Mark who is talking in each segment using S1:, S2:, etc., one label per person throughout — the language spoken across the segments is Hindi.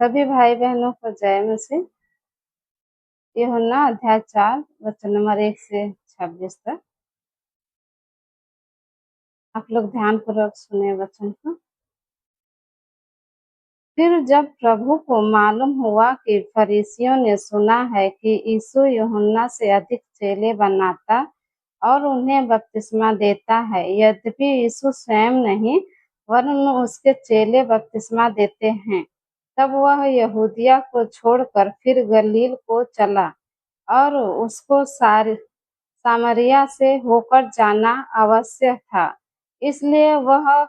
S1: सभी भाई बहनों को जय मसीह। यूहन्ना अध्याय 4 वचन नंबर 1 से 26 तक। आप लोग ध्यान पूर्वक सुने वचन को। फिर जब प्रभु को मालूम हुआ कि फरीसियों ने सुना है कि यीशु यूहन्ना से अधिक चेले बनाता और उन्हें बपतिस्मा देता है, यद्यपि यीशु स्वयं नहीं वरन उसके चेले बपतिस्मा देते हैं, तब वह यहूदिया को छोड़कर फिर गलील को चला और उसको सामरिया से होकर जाना आवश्यक था। इसलिए वह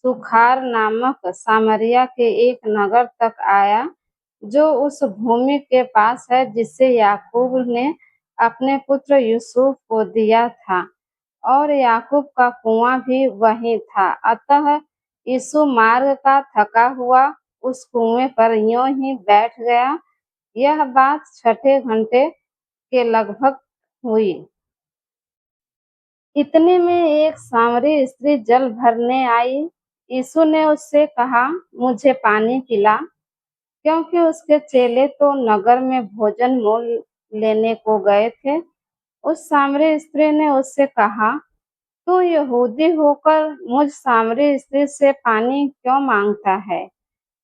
S1: सुखार नामक सामरिया के एक नगर तक आया, जो उस भूमि के पास है जिसे याकूब ने अपने पुत्र यूसुफ को दिया था, और याकूब का कुआं भी वहीं था। अतः यीशु मार्ग का थका हुआ उस कुएं पर यूं ही बैठ गया। यह बात छठे घंटे के लगभग हुई। इतने में एक सामरी स्त्री जल भरने आई। यीशु ने उससे कहा, मुझे पानी पिला, क्योंकि उसके चेले तो नगर में भोजन मोल लेने को गए थे। उस सामरी स्त्री ने उससे कहा, तू यहूदी होकर मुझ सामरी स्त्री से पानी क्यों मांगता है?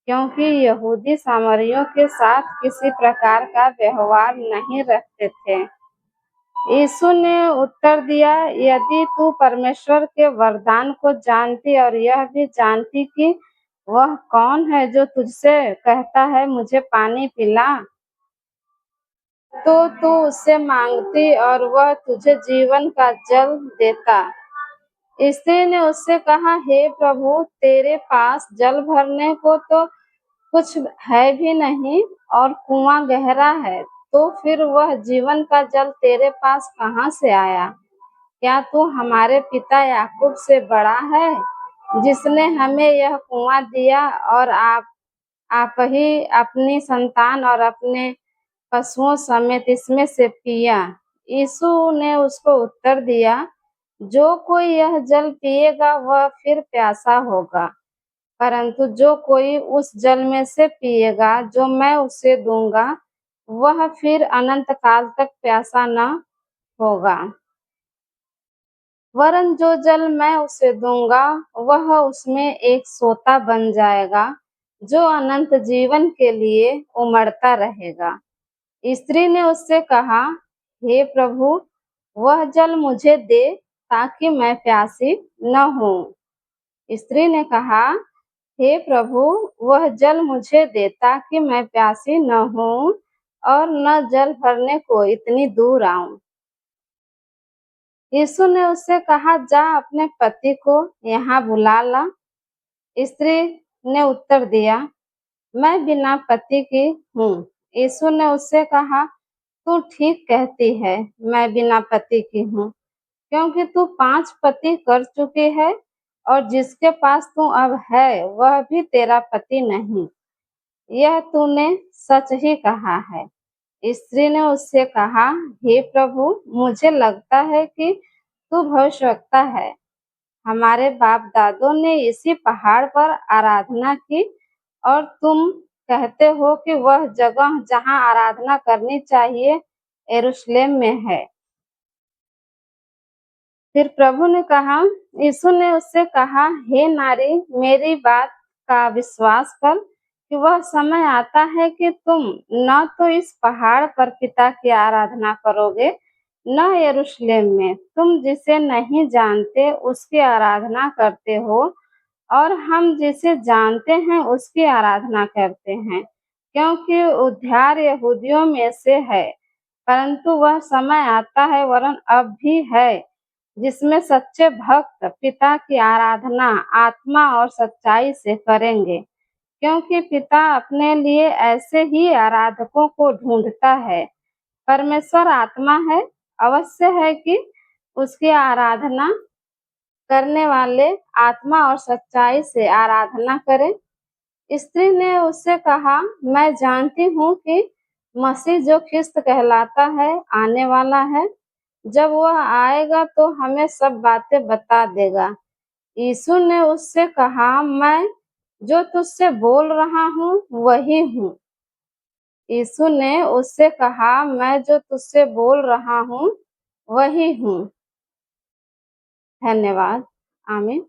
S1: क्योंकि यहूदी सामरियों के साथ किसी प्रकार का व्यवहार नहीं रखते थे। यीशु ने उत्तर दिया, यदि तू परमेश्वर के वरदान को जानती और यह भी जानती कि वह कौन है जो तुझसे कहता है, मुझे पानी पिला, तो तू उससे मांगती और वह तुझे जीवन का जल देता। स्त्री ने उससे कहा, हे प्रभु, तेरे पास जल भरने को तो कुछ है भी नहीं और कुआं गहरा है, तो फिर वह जीवन का जल तेरे पास कहाँ से आया? क्या तू हमारे पिता याकूब से बड़ा है, जिसने हमें यह कुआं दिया और आप ही अपनी संतान और अपने पशुओं समेत इसमें से पिया? यीशु ने उसको उत्तर दिया, जो कोई यह जल पिएगा वह फिर प्यासा होगा, परंतु जो कोई उस जल में से पिएगा जो मैं उसे दूंगा, वह फिर अनंत काल तक प्यासा न होगा, वरन जो जल मैं उसे दूंगा वह उसमें एक सोता बन जाएगा, जो अनंत जीवन के लिए उमड़ता रहेगा। स्त्री ने उससे कहा, हे प्रभु, वह जल मुझे दे ताकि मैं प्यासी न हूँ। स्त्री ने कहा, हे प्रभु, वह जल मुझे दे ताकि मैं प्यासी न हूँ और न जल भरने को इतनी दूर आऊं। यीशु ने उससे कहा, जा अपने पति को यहाँ बुला ला। स्त्री ने उत्तर दिया, मैं बिना पति की हूँ। यीशु ने उससे कहा, तू ठीक कहती है, मैं बिना पति की हूँ, क्योंकि तू 5 पति कर चुकी है और जिसके पास तू अब है वह भी तेरा पति नहीं। यह तूने सच ही कहा है। स्त्री ने उससे कहा, हे प्रभु, मुझे लगता है कि तू भविष्यवक्ता है। हमारे बाप दादों ने इसी पहाड़ पर आराधना की और तुम कहते हो कि वह जगह जहाँ आराधना करनी चाहिए यरूशलेम में है। फिर प्रभु ने कहा, यीशु ने उससे कहा, हे नारी, मेरी बात का विश्वास कर कि वह समय आता है कि तुम न तो इस पहाड़ पर पिता की आराधना करोगे, न यरूशलेम में। तुम जिसे नहीं जानते उसकी आराधना करते हो, और हम जिसे जानते हैं उसकी आराधना करते हैं, क्योंकि उद्धार यहूदियों में से है। परंतु वह समय आता है, वरन अब भी है, जिसमें सच्चे भक्त पिता की आराधना आत्मा और सच्चाई से करेंगे, क्योंकि पिता अपने लिए ऐसे ही आराधकों को ढूंढता है। परमेश्वर आत्मा है, अवश्य है कि उसकी आराधना करने वाले आत्मा और सच्चाई से आराधना करें। स्त्री ने उससे कहा, मैं जानती हूँ कि मसीह जो ख्रिस्त कहलाता है आने वाला है। जब वह आएगा तो हमें सब बातें बता देगा। यीशु ने उससे कहा, मैं जो तुझसे बोल रहा हूँ वही हूँ। यीशु ने उससे कहा, मैं जो तुझसे बोल रहा हूँ वही हूँ। धन्यवाद। आमीन।